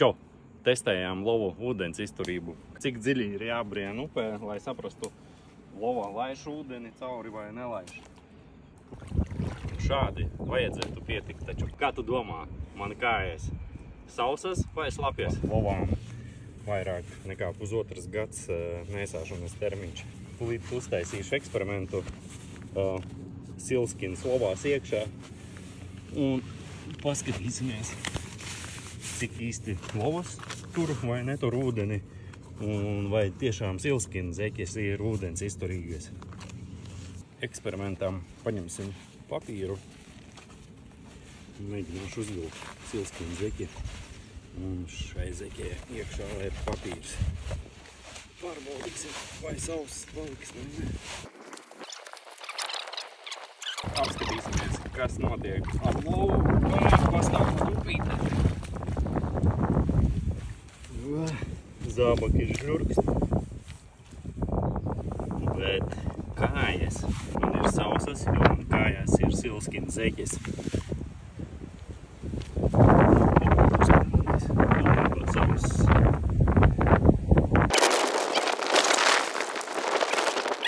Čau! Testējām lovu ūdens izturību. Cik dziļi ir jābrien upē, lai saprastu, lova laiž ūdeni cauri vai nelaiž. Šādi vajadzētu pietikt, taču kā tu domā, man kājas sausas vai slapjas? Lovām vairāk nekā pusotras gads nēsāšanas termiņš. Tūlīt uztaisīšu eksperimentu, silskins lovās iekšā un paskatīsimies, cik īsti lovas tur vai netur ūdeni un vai tiešām silskina zeķis ir ūdens izturīgais. Eksperimentam paņemsim papīru. Mēģināšu uzvilkt silskinu zeķi un šai zeķē iekšā ir papīrs. Pārbaudīsim, vai sauss paliks vai ne. Apskatīsimies, kas notiek ar lovu. Pastāv stupīte. Zābaki žurkst. Bet kājas man ir sausas, jo man kājās ir silskins zeķis.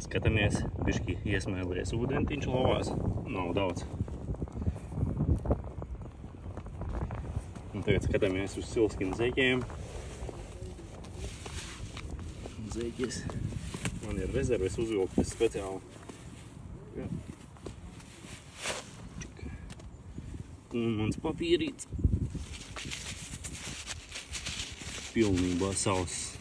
Skatāmies, bišķi iesmēlies ūdentiņš lovās. Nav daudz. Un tagad skatāmies uz silskinu zeķiem. Zeķis. Man ir rezerves uzvilktas speciāli. Un mans papīrīts pilnībā sauss.